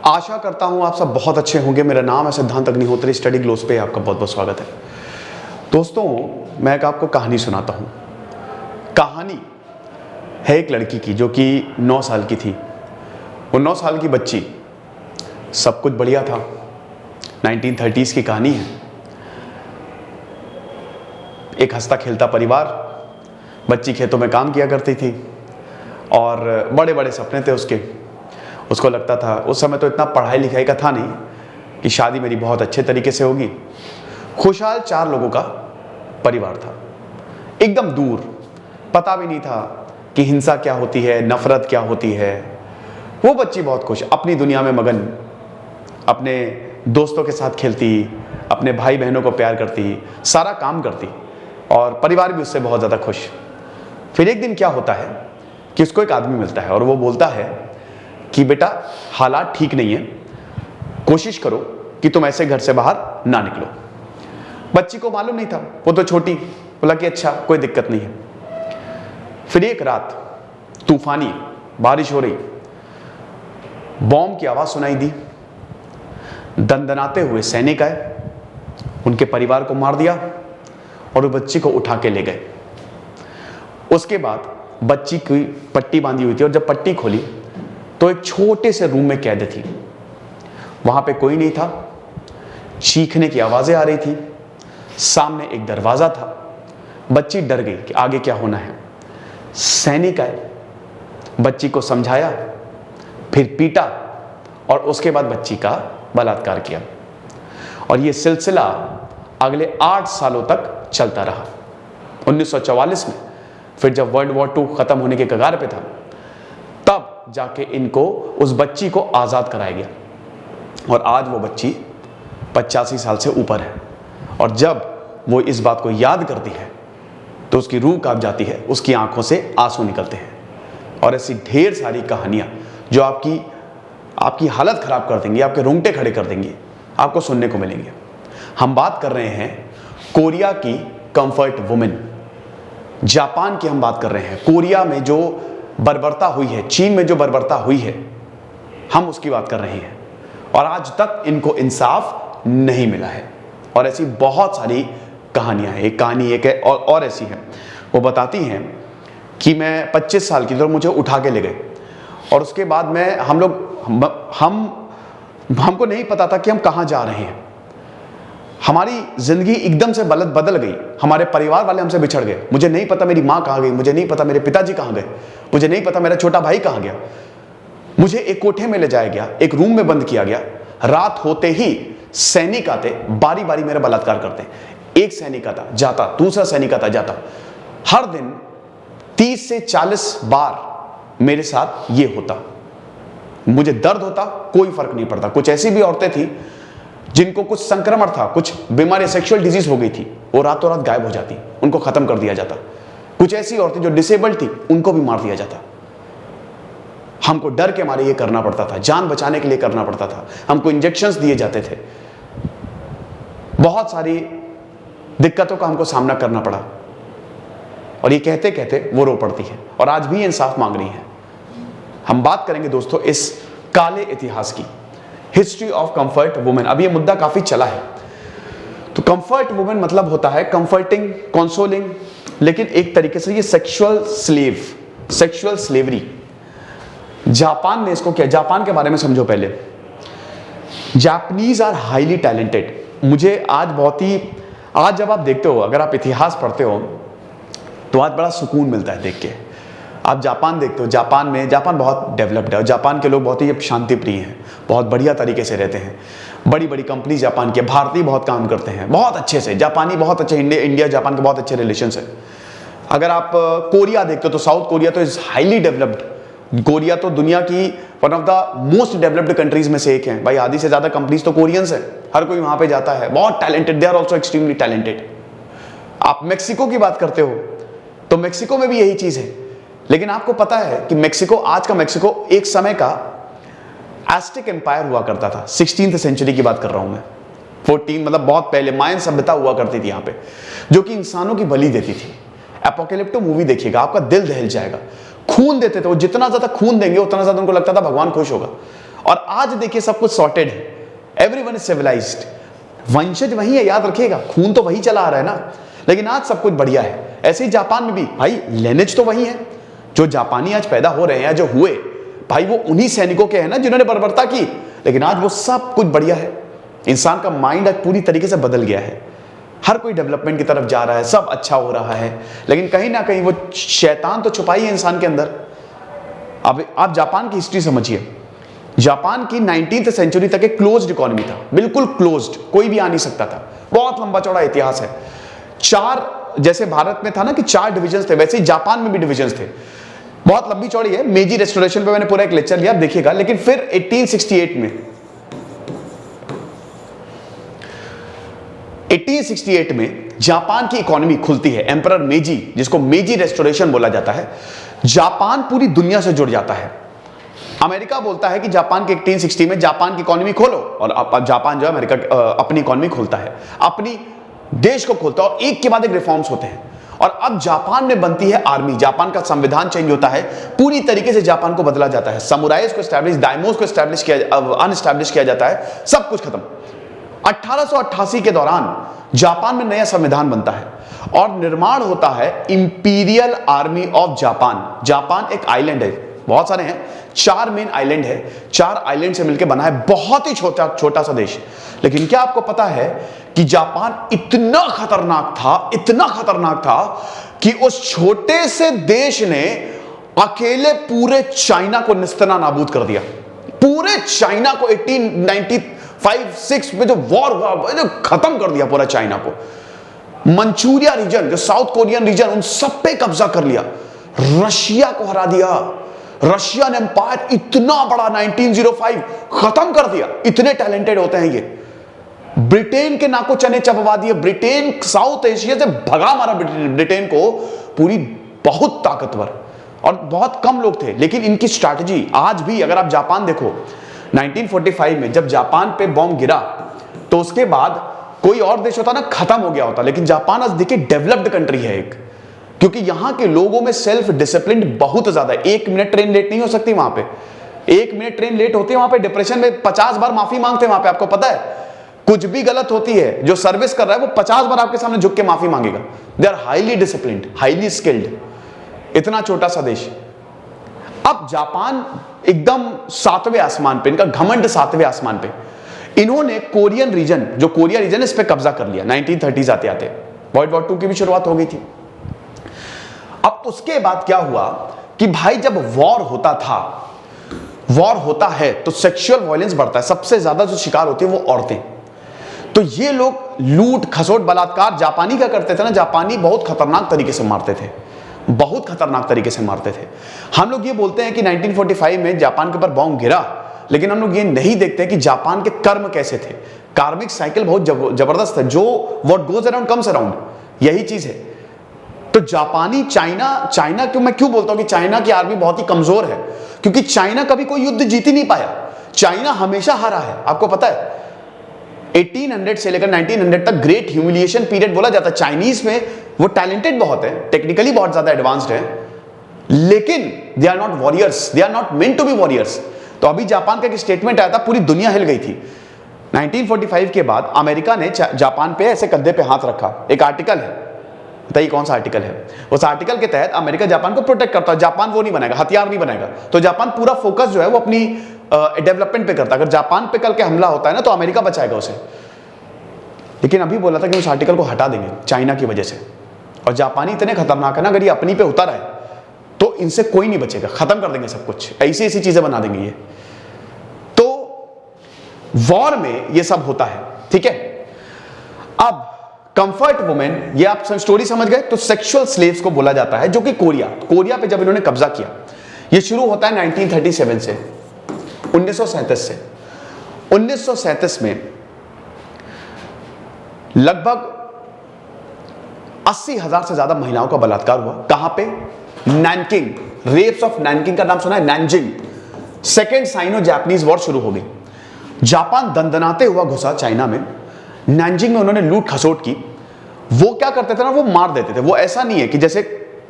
आशा करता हूँ आप सब बहुत अच्छे होंगे। मेरा नाम है सिद्धांत अग्निहोत्री। स्टडी ग्लोस पे आपका बहुत बहुत स्वागत है। दोस्तों, मैं एक आपको कहानी सुनाता हूँ। कहानी है एक लड़की की जो कि 9 साल की थी। वो 9 साल की बच्ची, सब कुछ बढ़िया था। 1930s की कहानी है। एक हंसता खेलता परिवार, बच्ची खेतों में काम किया करती थी और बड़े बड़े सपने थे उसके। उसको लगता था, उस समय तो इतना पढ़ाई लिखाई का था नहीं, कि शादी मेरी बहुत अच्छे तरीके से होगी। खुशहाल 4 लोगों का परिवार था, एकदम दूर। पता भी नहीं था कि हिंसा क्या होती है, नफरत क्या होती है। वो बच्ची बहुत खुश, अपनी दुनिया में मगन, अपने दोस्तों के साथ खेलती, अपने भाई बहनों को प्यार करती, सारा काम करती और परिवार भी उससे बहुत ज़्यादा खुश। फिर एक दिन क्या होता है कि उसको एक आदमी मिलता है और वो बोलता है कि बेटा, हालात ठीक नहीं है, कोशिश करो कि तुम ऐसे घर से बाहर ना निकलो। बच्ची को मालूम नहीं था, वो तो छोटी। बोला कि अच्छा, कोई दिक्कत नहीं है। फिर एक रात तूफानी बारिश हो रही, बॉम्ब की आवाज सुनाई दी। दंदनाते हुए सैनिक आए, उनके परिवार को मार दिया और वो बच्ची को उठा के ले गए। उसके बाद बच्ची की पट्टी बांधी हुई थी और जब पट्टी खोली तो एक छोटे से रूम में कैद थी। वहां पे कोई नहीं था। चीखने की आवाजें आ रही थी। सामने एक दरवाजा था। बच्ची डर गई कि आगे क्या होना है। सैनिक आए, बच्ची को समझाया, फिर पीटा और उसके बाद बच्ची का बलात्कार किया। और यह सिलसिला अगले 8 सालों तक चलता रहा। 1944 में फिर जब वर्ल्ड वॉर 2 खत्म होने के कगार पे था, तब जाके इनको, उस बच्ची को आजाद कराया गया। और आज वो बच्ची 85 साल से ऊपर है। और जब वो इस बात को याद करती है तो उसकी रूह कांप जाती है, उसकी आंखों से आंसू निकलते हैं। और ऐसी ढेर सारी कहानियां जो आपकी हालत खराब कर देंगी, आपके रोंगटे खड़े कर देंगी, आपको सुनने को मिलेंगे। हम बात कर रहे हैं कोरिया की कंफर्ट वुमेन, जापान की हम बात कर रहे हैं। कोरिया में जो बर्बरता हुई है, चीन में जो बर्बरता हुई है, हम उसकी बात कर रहे हैं। और आज तक इनको इंसाफ नहीं मिला है। और ऐसी बहुत सारी कहानियां हैं। एक कहानी एक है और ऐसी है, वो बताती हैं कि मैं 25 साल की, तो मुझे उठा के ले गए और उसके बाद हमको नहीं पता था कि हम कहां जा रहे हैं। हमारी जिंदगी एकदम से बदल गई। हमारे परिवार वाले हमसे बिछड़ गए। मुझे नहीं पता मेरी माँ कहाँ गई, मुझे नहीं पता मेरे पिताजी कहाँ गए, मुझे नहीं पता मेरा छोटा भाई कहाँ गया। मुझे एक कोठे में ले जाया गया, एक रूम में बंद किया गया। रात होते ही सैनिक आते, बारी बारी मेरा बलात्कार करते। एक सैनिक आता, जाता, दूसरा सैनिक आता, जाता। हर दिन 30 से 40 बार मेरे साथ ये होता। मुझे दर्द होता, कोई फर्क नहीं पड़ता। कुछ ऐसी भी औरतें थी जिनको कुछ संक्रमण था, कुछ बीमारी, सेक्सुअल डिजीज हो गई थी, वो रातों रात गायब हो जाती, उनको खत्म कर दिया जाता। कुछ ऐसी औरतें जो डिसेबल्ड थी, उनको भी मार दिया जाता। हमको डर के मारे ये करना पड़ता था, जान बचाने के लिए करना पड़ता था। हमको इंजेक्शंस दिए जाते थे। बहुत सारी दिक्कतों का हमको सामना करना पड़ा। और ये कहते कहते वो रो पड़ती है और आज भी इंसाफ मांग रही है। हम बात करेंगे दोस्तों इस काले इतिहास की, हिस्ट्री ऑफ कंफर्ट वुमेन। अब ये मुद्दा काफी चला है। तो कंफर्ट वुमेन मतलब होता है कंफर्टिंग, कंसोलिंग, लेकिन एक तरीके से ये sexual slave, sexual slavery. Japan ने इसको किया। जापान के बारे में समझो पहले। Japanese are highly talented. मुझे आज जब आप देखते हो, अगर आप इतिहास पढ़ते हो तो आज बड़ा सुकून मिलता है देख के। आप जापान देखते हो, जापान बहुत डेवलप्ड है और जापान के लोग बहुत ही शांति प्रिय हैं, बहुत बढ़िया तरीके से रहते हैं। बड़ी बड़ी कंपनी जापान की, भारतीय बहुत काम करते हैं, बहुत अच्छे से। जापानी बहुत अच्छे, इंडिया जापान के बहुत अच्छे रिलेशंस है। अगर आप कोरिया देखते हो तो साउथ कोरिया तो इज हाईली डेवलप्ड। कोरिया तो दुनिया की one of the most developed countries में से एक है। भाई, आधी से ज्यादा कंपनीज तो कोरियंस है, हर कोई वहां पे जाता है, बहुत talented. They are also extremely talented. आप मेक्सिको की बात करते हो तो मेक्सिको में भी यही चीज है। लेकिन आपको पता है कि मेक्सिको, आज का मेक्सिको एक समय का एस्टेक एम्पायर हुआ करता था। 16th सेंचुरी की बात कर रहा हूं मैं। 14 मतलब बहुत पहले मायन सभ्यता हुआ करती थी यहाँ पे, जो कि इंसानों की बलि देती थी। एपोकैलिप्टो मूवी देखिएगा, आपका दिल दहल जाएगा। खून देते थे वो, जितना ज्यादा खून देंगे उतना ज्यादा उनको लगता था भगवान खुश होगा। और आज देखिए सब कुछ सॉर्टेड है, एवरीवन इज सिविलाइज्ड। वंशज वही है, याद रखिएगा, खून तो वही चला आ रहा है ना, लेकिन आज सब कुछ बढ़िया है। ऐसे ही जापान में भी भाई लिनेज तो वही है, जो जापानी आज पैदा हो रहे हैं, जो हुए भाई वो उन्हीं सैनिकों के हैं ना जिन्होंने बर्बरता की, लेकिन आज वो सब कुछ बढ़िया है। इंसान का माइंड आज पूरी तरीके से बदल गया है, हर कोई डेवलपमेंट की तरफ जा रहा है, सब अच्छा हो रहा है, लेकिन कहीं ना कहीं वो शैतान तो छुपाई है इंसान के अंदर। अब आप जापान की हिस्ट्री समझिए, जापान की 19th सेंचुरी तक एक क्लोज्ड इकोनॉमी था, बिल्कुल क्लोज्ड, कोई भी आ नहीं सकता था, बहुत लंबा चौड़ा इतिहास है। चार, जैसे भारत में था ना कि 4 डिविजन्स थे, वैसे ही जापान में भी डिविजन्स थे, बहुत लंबी चौड़ी है। मेजी रेस्टोरेशन पे मैंने पूरा एक लेक्चर लिया, आप देखिएगा। लेकिन फिर 1868 में जापान की इकोनॉमी खुलती है। एम्परर मेजी, जिसको मेजी रेस्टोरेशन बोला जाता है, जापान पूरी दुनिया से जुड़ जाता है। अमेरिका बोलता है कि जापान के 1860 में जापान की इकोनॉमी खोलो, और अब जापान जो है अमेरिका अपनी इकोनॉमी खोलता है, अपनी देश को खोलता है, और एक के बाद एक रिफॉर्म्स होते हैं। और अब जापान में बनती है आर्मी, जापान का संविधान चेंज होता है, पूरी तरीके से जापान को बदला जाता है। समुराइज को एस्टैब्लिश, दाइमोस को एस्टैब्लिश किया, अनएस्टैब्लिश किया जाता है, सब कुछ खत्म। 1888 के दौरान जापान में नया संविधान बनता है और निर्माण होता है imperial army of Japan. Japan एक आइलैंड है, बहुत सारे हैं, 4 मेन आइलैंड है, 4 आइलैंड से मिलकर बना है, बहुत ही छोटा सा देश। लेकिन क्या आपको पता है कि जापान इतना खतरनाक था, इतना खतरनाक था कि उस छोटे से देश ने अकेले पूरे चाइना को निस्तना नाबूद कर दिया। पूरे चाइना को 1895-6 में जो वॉर हुआ, जो खत्म कर दिया पूरा चाइना को। मंचूरिया रीजन, जो साउथ कोरियन रीजन, उन सब पे कब्जा कर लिया। रशिया को हरा दिया, रशियन एम्पायर इतना बड़ा 1905 खत्म कर दिया। इतने टैलेंटेड होते हैं ये। ब्रिटेन के नाको चने चबवा दिए, ब्रिटेन साउथ एशिया से भगा मारा ब्रिटेन को, पूरी बहुत ताकतवर, और बहुत कम लोग थे, लेकिन इनकी स्ट्रैटेजी आज भी, अगर आप जापान देखो, 1945 में जब जापान पे बॉम्ब गिरा तो उसके बाद कोई और देश होता ना खत्म हो गया होता, लेकिन जापान आज देखिए डेवलप्ड कंट्री है एक, क्योंकि यहां के लोगों में सेल्फ डिसिप्लिन बहुत ज्यादा है। 1 मिनट ट्रेन लेट नहीं हो सकती वहां पे, 1 मिनट ट्रेन लेट होती है वहां पे डिप्रेशन में 50 बार माफी मांगते हैं वहां पे, आपको पता है। कुछ भी गलत होती है, जो सर्विस कर रहा है वो 50 बार आपके सामने झुक के माफी मांगेगा। They are highly disciplined, highly skilled, इतना छोटा सा देश। अब जापान एकदम 7वें आसमान पे, इनका घमंड 7वें आसमान पे। इन्होंने कोरियन रीजन, जो कोरिया रीजन, इस पे कब्जा कर लिया 1930s आते आते। वर्ल्ड वॉर 2 की भी शुरुआत हो गई थी। अब उसके बाद क्या हुआ कि भाई जब वॉर होता था, वॉर होता है तो सेक्सुअल वायलेंस बढ़ता है, सबसे ज्यादा जो शिकार होती है वो औरतें। तो ये लोग लूट खसोट बलात्कार, जापानी क्या करते थे ना, जापानी बहुत खतरनाक तरीके से मारते थे, बहुत खतरनाक तरीके से मारते थे। हम लोग ये बोलते हैं कि 1945 में जापान के ऊपर बॉम्ब गिरा, लेकिन हम लोग ये नहीं देखते कि जापान के कर्म कैसे थे। कार्मिक साइकिल बहुत जबरदस्त है, जो what goes around comes around, यही चीज है। तो जापानी, चाइना क्यों मैं क्यों बोलता हूं कि चाइना की आर्मी बहुत ही कमजोर है, क्योंकि चाइना कभी कोई युद्ध जीत ही नहीं पाया, चाइना हमेशा हारा है। आपको पता है 1800 से लेकर 1900 तक ग्रेट ह्यूमिलिएशन पीरियड बोला जाता है। चाइनीज में वो टैलेंटेड बहुत है, टेक्निकली बहुत ज्यादा एडवांस्ड है, लेकिन they are not warriors, they are not meant to be warriors. तो अभी जापान का एक स्टेटमेंट आया था, पूरी दुनिया हिल गई थी। 1945 के बाद अमेरिका ने जापान पे ऐसे कंधे पे हाथ रखा। एक आर्टिकल है, बताइए कौन सा आर्टिकल है। उस आर्टिकल के तहत अमेरिका जापान को प्रोटेक्ट करता है। जापान वो नहीं बनाएगा, हथियार नहीं बनाएगा, तो जापान पूरा फोकस जो है वो अपनी डेवलपमेंट पे करता है। अगर जापान पे कल के हमला होता है ना तो अमेरिका बचाएगा उसे। लेकिन अभी बोला था कि उस आर्टिकल को हटा देंगे चाइना की वजह से। और जापानी इतने खतरनाक है ना, अगर ये अपनी पे उतर है तो इनसे कोई नहीं बचेगा, खत्म कर देंगे सब कुछ, ऐसी ऐसी चीजें बना देंगे ये। तो वॉर में ये सब होता है, ठीक है। अब कंफर्ट वुमेन, ये आप स्टोरी समझ गए। तो सेक्सुअल स्लेव्स को बोला जाता है, जो कि कोरिया पे जब इन्होंने कब्जा किया, ये शुरू होता है 1937 से, 1937 से। 1937 में लगभग 80,000 से ज्यादा महिलाओं का बलात्कार हुआ। कहां पे? नैनकिंग, रेप्स ऑफ नैनकिंग का नाम सुना है? Nanjing. Second Sino Japanese war शुरू हो गई। जापान दंदनाते हुआ घुसा चाइना में। नैनजिंग में उन्होंने लूट खसोट की। वो क्या करते थे ना, वो मार देते थे। वो ऐसा नहीं है कि जैसे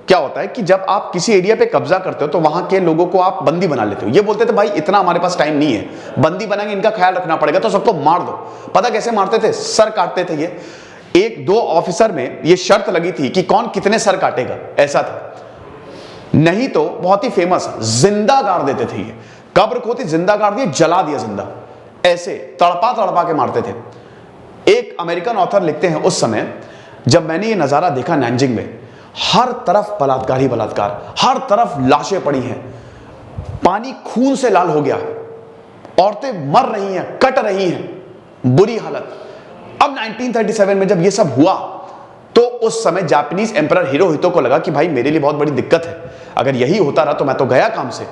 क्या होता है कि जब आप किसी एरिया पे कब्जा करते हो तो वहां के लोगों को आप बंदी बना लेते हो। ये बोलते थे भाई इतना हमारे पास टाइम नहीं है, बंदी बनाएंगे, इनका ख्याल रखना पड़ेगा, तो सबको मार दो। पता कैसे मारते थे? सर काटते थे। ये एक दो ऑफिसर में ये शर्त लगी थी कि कौन कितने सर काटेगा, ऐसा था। नहीं तो बहुत ही फेमस जिंदा गाड़ देते थे। ये कब्र खोदी, जिंदा गाड़ दिया, जला दिया जिंदा, ऐसे तड़पा तड़पा के मारते थे। एक अमेरिकन ऑथर लिखते हैं, उस समय जब मैंने ये नजारा देखा नैनजिंग में, हर तरफ बलात्कार ही बलात्कार, हर तरफ लाशें पड़ी हैं, पानी खून से लाल हो गया, औरतें मर रही हैं, कट रही हैं, बुरी हालत। अब 1937 में जब ये सब हुआ तो उस समय जापानीज एम्परर हिरोहितो को लगा कि भाई मेरे लिए बहुत बड़ी दिक्कत है, अगर यही होता रहा तो मैं तो गया काम से।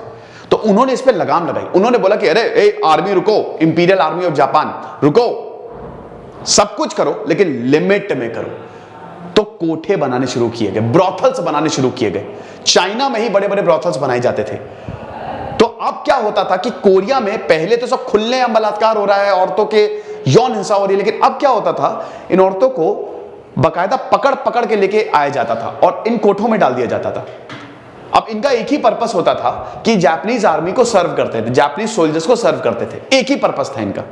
तो उन्होंने इस पे लगाम लगाई। उन्होंने बोला कि अरे ए आर्मी रुको, इंपीरियल आर्मी ऑफ जापान रुको, सब कुछ करो लेकिन लिमिट में करो। तो कोठे बनाने शुरू किए गए, ब्रॉथल्स बनाने शुरू किए गए। चाइना में ही बड़े बड़े ब्रॉथल्स बनाए जाते थे। तो अब क्या होता था कि कोरिया में पहले तो सब खुलेआम बलात्कार हो रहा है, औरतों के यौन हिंसा हो रही है, लेकिन अब क्या होता था, इन औरतों को बाकायदा पकड़ पकड़ के लेके आया जाता था और इन कोठों में डाल दिया जाता था। अब इनका एक ही पर्पस होता था कि जापानीज आर्मी को सर्व करते थे, जापानीज सोल्जर्स को सर्व करते थे, एक ही पर्पस था इनका।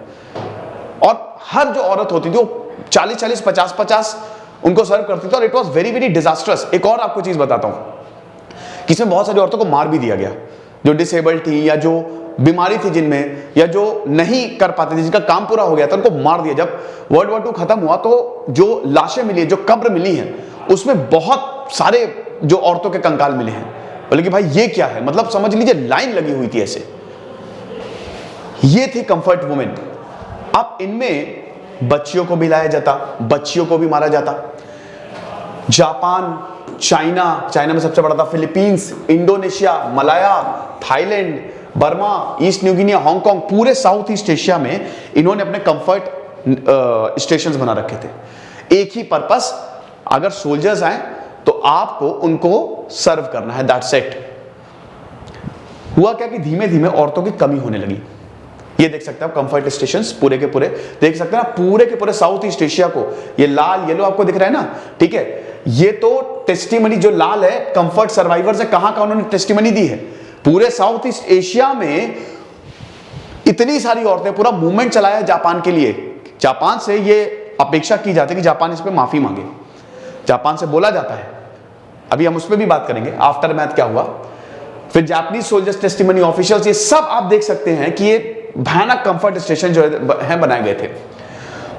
और हर जो औरत होती थी वो 40-40, 50-50 उनको सर्व करती थी, और it was very very disastrous. एक और आपको चीज बताता हूं कि इसमें बहुत सारी औरतों को मार भी दिया गया, जो डिसेबल्ड थी या जो बीमारी थी जिनमें, या जो नहीं कर पाते थे, जिनका काम पूरा हो गया था, उनको मार दिया। जब वर्ल्ड वॉर 2 खत्म हुआ तो जो लाशें मिली है, जो कब्र मिली हैं, उसमें बहुत सारे जो औरतों के कंकाल मिले हैं। बोले कि भाई ये क्या है, मतलब समझ लीजिए लाइन लगी हुई थी ऐसे। ये थी कंफर्ट वुमेन। अब इनमें बच्चियों को भी लाया जाता, बच्चियों को भी मारा जाता। जापान, चाइना में सबसे बड़ा था, Philippines, Indonesia, Malaya, Thailand, Burma, east New Guinea, Hong Kong, पूरे साउथ ईस्ट एशिया में इन्होंने अपने कंफर्ट स्टेशंस बना रखे थे। एक ही पर्पस, अगर सोल्जर्स आए तो आपको उनको सर्व करना है, दैट्स इट। हुआ क्या कि धीमे धीमे औरतों की कमी होने लगी। ये देख सकते हैं आप कंफर्ट स्टेशंस पूरे के पूरे देख सकते हैं ना, पूरे के पूरे साउथ ईस्ट एशिया को। ये लाल येलो आपको दिख रहा है ना, ठीक है, ये तो टेस्टिमनी जो लाल है कंफर्ट सर्वाइवर्स है, कहां का उन्होंने टेस्टिमनी दी है। पूरे साउथ ईस्ट एशिया में इतनी सारी औरतें, पूरा मूवमेंट चलाया है जापान के लिए। जापान से ये अपेक्षा की जाती है कि जापान इस पे माफी मांगे, जापान से बोला जाता है। अभी हम उस पर भी बात करेंगे, आफ्टर मैथ क्या हुआ। फिर जापानीज सोल्जर्स टेस्टिमनी ऑफिशियल्स, ये सब आप देख सकते हैं कि ये भयानक कंफर्ट स्टेशन जो है बनाए गए थे।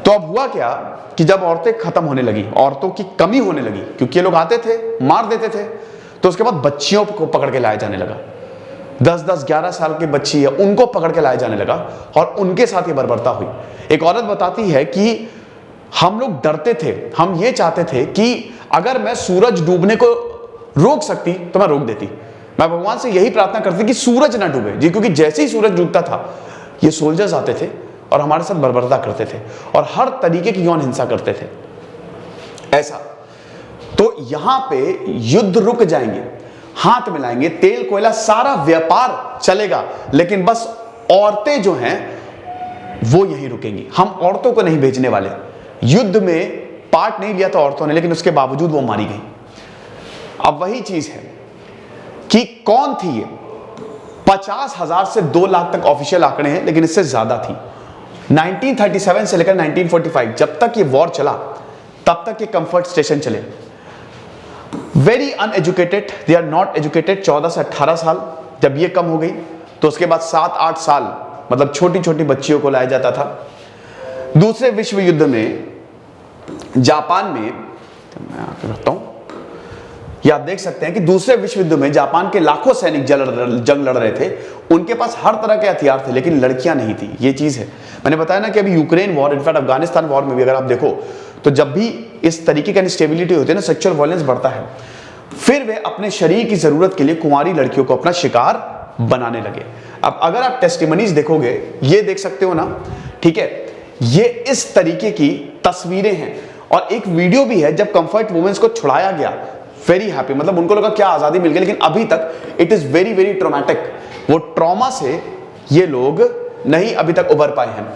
तो अब हुआ क्या कि जब औरतें खत्म होने लगी, औरतों की कमी होने लगी, क्योंकि ये लोग आते थे मार देते थे, तो उसके बाद बच्चियों को पकड़ के लाया जाने लगा। 10-10, 11 साल की बच्ची है, उनको पकड़ के लाया जाने लगा और उनके साथ ये बर्बरता हुई। एक औरत बताती है कि हम लोग डरते थे, हम ये चाहते थे कि अगर मैं सूरज डूबने को रोक सकती तो मैं रोक देती। मैं भगवान से यही प्रार्थना करती कि सूरज ना डूबे जी, क्योंकि जैसे ही सूरज डूबता था ये सोल्जर्स आते थे और हमारे साथ बर्बरता करते थे और हर तरीके की यौन हिंसा करते थे, ऐसा। तो यहां पे युद्ध रुक जाएंगे, हाथ मिलाएंगे, तेल कोयला सारा व्यापार चलेगा, लेकिन बस औरतें जो हैं वो यहीं रुकेंगी। हम औरतों को नहीं भेजने वाले। युद्ध में पार्ट नहीं लिया था औरतों ने, लेकिन उसके बावजूद वो मारी गई। अब वही चीज है कि कौन थी ये। 50,000 से 2 लाख तक ऑफिशियल आंकड़े हैं, लेकिन इससे ज्यादा थी। 1937 से लेकर 1945 जब तक ये वॉर चला तब तक ये कंफर्ट स्टेशन चले। Very uneducated, they are not educated. 14 से 18 साल, जब ये कम हो गई तो उसके बाद 7-8 साल, मतलब छोटी छोटी बच्चियों को लाया जाता था। दूसरे विश्व युद्ध में जापान में, मैं आके रखता हूं, ये आप देख सकते हैं कि दूसरे विश्व युद्ध में जापान के लाखों सैनिक जंग लड़ रहे थे, उनके पास हर तरह के हथियार थे, लेकिन लड़कियां नहीं थी। ये चीज है, मैंने बताया ना कि अभी Ukraine war, in fact Afghanistan war में भी अगर आप देखो तो जब भी इस तरीके का इंस्टेबिलिटी होती है ना, सेक्सुअल वायलेंस बढ़ता है। फिर वे अपने शरीर की जरूरत के लिए कुंवारी लड़कियों को अपना शिकार बनाने लगे। अब अगर आप टेस्टिमनीज देखोगे, ये देख सकते हो ना, ठीक है, ये इस तरीके की तस्वीरें हैं और एक वीडियो भी है जब कंफर्ट वुमेन्स को छुड़ाया गया। वेरी हैप्पी, मतलब उनको लगा क्या आजादी मिल गई, लेकिन अभी तक it is very very traumatic. वो ट्रॉमा से ये लोग नहीं अभी तक उबर पाए हैं।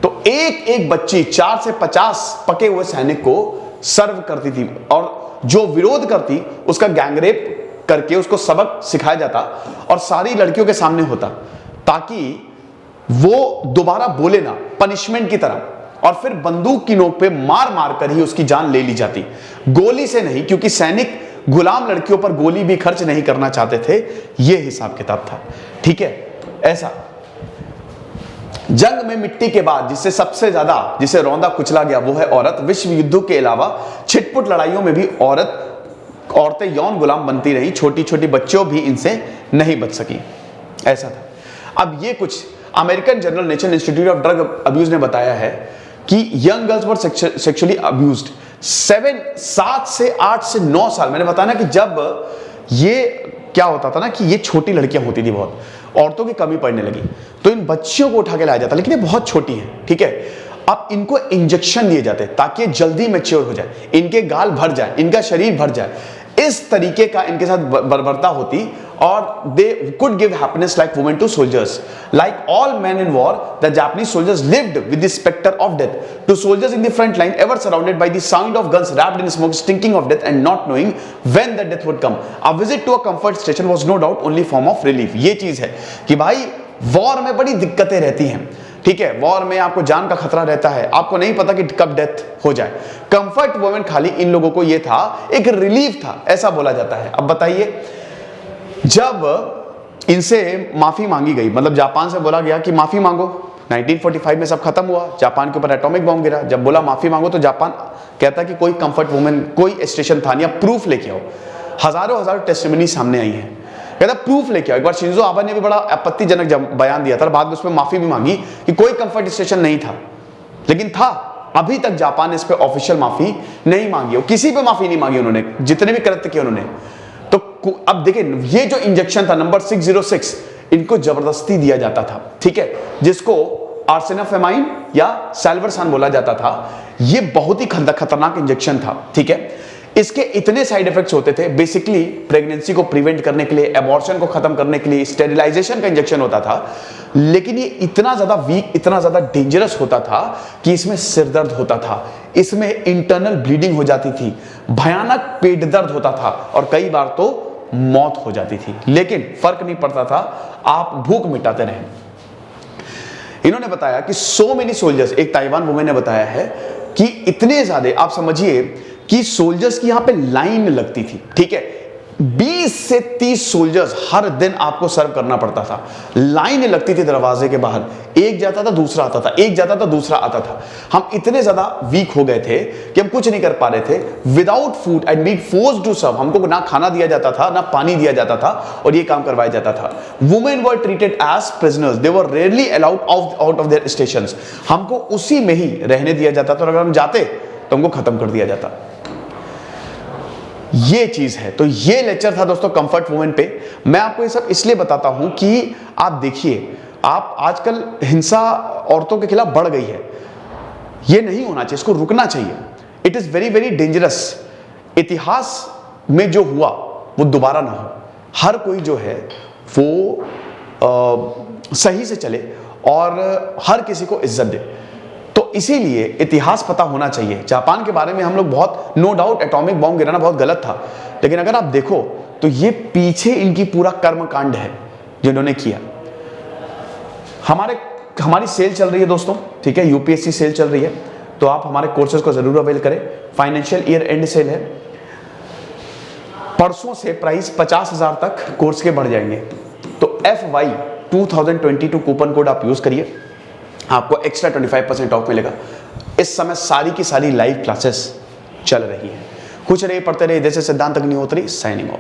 तो एक एक बच्ची 4 से 50 पके हुए सैनिक को सर्व करती थी और जो विरोध करती उसका गैंगरेप करके उसको सबक सिखाया जाता और सारी लड़कियों के सामने होता, ताकि वो दोबारा बोले ना, पनिशमेंट की तरह। और फिर बंदूक की नोक पे मार मार कर ही उसकी जान ले ली जाती, गोली से नहीं, क्योंकि सैनिक गुलाम लड़कियों पर गोली भी खर्च नहीं करना चाहते थे। यह हिसाब किताब था, ठीक है। ऐसा जंग में मिट्टी के बाद जिससे सबसे ज्यादा जिसे रौंदा कुचला गया वो है औरत। विश्व युद्धों के अलावा छिटपुट लड़ाइयों में भी औरतें यौन गुलाम बनती रही, छोटी छोटी बच्चियों भी इनसे नहीं बच सकी। ऐसा था। अब ये कुछ American journal national institute of drug abuse ने बताया है कि young girls were sexually abused 7 से 8 से 9 साल। मैंने बताया ना कि जब ये क्या होता था ना कि ये छोटी लड़कियां होती थी, बहुत औरतों की कमी पड़ने लगी, तो इन बच्चियों को उठा के लाया जाता, लेकिन ये बहुत छोटी हैं, ठीक है। अब इनको इंजेक्शन दिए जाते ताकि ये जल्दी मैच्योर हो जाए, इनके गाल भर जाए, इनका शरीर भर जाए। इस तरीके का इनके साथ बर्बरता होती और they could give happiness like women to soldiers. Like all man in war, the Japanese soldiers lived with the spectre of death. To soldiers in the front line ever surrounded by the sound of guns wrapped in smoke, stinking of death and not knowing when the death would come. A visit to a comfort station was no doubt only form of relief. ये चीज है कि भाई war में बड़ी दिक्कतें रहती हैं, ठीक है। वॉर में आपको जान का खतरा रहता है, आपको नहीं पता कि कब डेथ हो जाए। कंफर्ट वुमेन खाली इन लोगों को ये था, एक रिलीफ था, ऐसा बोला जाता है। अब बताइए, जब इनसे माफी मांगी गई, मतलब जापान से बोला गया कि माफी मांगो, 1945 में सब खत्म हुआ, जापान के ऊपर एटॉमिक बॉम्ब गिरा। जब बोला माफी मांगो तो जापान कहता कि कोई कंफर्ट वुमेन, कोई स्टेशन था नहीं, प्रूफ लेके आओ। हजारों टेस्टिमनी सामने आई है, कहता प्रूफ लेके आओ। एक बार शिंजो आबे ने भी बड़ा आपत्तिजनक बयान दिया था, बाद में उसमें माफी भी मांगी कि कोई कंफर्ट स्टेशन नहीं था, लेकिन था। अभी तक जापान ने इस पे ऑफिशियल माफी नहीं मांगी, किसी पे माफी नहीं मांगी उन्होंने, जितने भी कृत्य किए उन्होंने। तो अब देखिए, ये जो इंजेक्शन था नंबर 606, इनको जबरदस्ती दिया जाता था, ठीक है, जिसको आर्सेनाफेमाइन या सैल्वर्सान बोला जाता था। ये बहुत ही खतरनाक इंजेक्शन था, ठीक है। इसके इतने साइड इफेक्ट्स होते थे, बेसिकली प्रेगनेंसी को प्रिवेंट करने के लिए, एबॉर्शन को खत्म करने के लिए, स्टेरिलाइजेशन का इंजेक्शन होता था। लेकिन ये इतना ज्यादा वीक, इतना ज्यादा डेंजरस होता था कि इसमें सिर दर्द होता था, इसमें इंटरनल ब्लीडिंग हो जाती थी, भयानक पेट दर्द होता था और कई बार तो मौत हो जाती थी। लेकिन फर्क नहीं पड़ता था, आप भूख मिटाते रहे। इन्होंने बताया कि सो मेनी सोल्जर्स, एक ताइवान वुमेन ने बताया है कि इतने ज्यादा, आप समझिए कि सोल्जर्स की यहां पे लाइन लगती थी, ठीक है। 20 से 30 सोल्जर्स हर दिन आपको सर्व करना पड़ता था। लाइन लगती थी दरवाजे के बाहर, एक जाता था दूसरा आता था, एक जाता था दूसरा आता था। हम इतने ज्यादा वीक हो गए थे कि हम कुछ नहीं कर पा रहे थे। Without food and being forced to serve, हमको ना खाना दिया जाता था, ना पानी दिया जाता था, और ये काम करवाया जाता था। Women were treated as prisoners, they were rarely allowed out of their stations. हमको उसी में ही रहने दिया जाता था, और अगर हम जाते तो हमको खत्म कर दिया जाता। ये चीज है। तो ये लेक्चर था दोस्तों कंफर्ट वुमेन पे। मैं आपको ये सब इसलिए बताता हूं कि आप देखिए, आप आजकल हिंसा औरतों के खिलाफ बढ़ गई है, ये नहीं होना चाहिए, इसको रुकना चाहिए। It is very very dangerous. इतिहास में जो हुआ वो दोबारा ना हो। हर कोई जो है वो सही से चले और हर किसी को इज्जत दे। तो इसीलिए इतिहास पता होना चाहिए। जापान के बारे में हम लोग बहुत, नो डाउट एटॉमिक बॉम्ब गिराना बहुत गलत था, लेकिन अगर आप देखो तो ये पीछे इनकी पूरा कर्मकांड है जिन्होंने किया। हमारी सेल चल रही है दोस्तों, ठीक है, यूपीएससी सेल चल रही है, तो आप हमारे कोर्सेज को जरूर अवेल करें। फाइनेंशियल ईयर एंड सेल है, परसों से प्राइस 50,000 तक कोर्स के बढ़ जाएंगे। तो FY 2022 कूपन कोड आप यूज करिए, आपको एक्स्ट्रा 25% ऑफ मिलेगा। इस समय सारी की सारी लाइव क्लासेस चल रही है। कुछ नहीं, पढ़ते रहे। जैसे सिद्धांत अग्निहोत्री, साइनिंग ऑफ।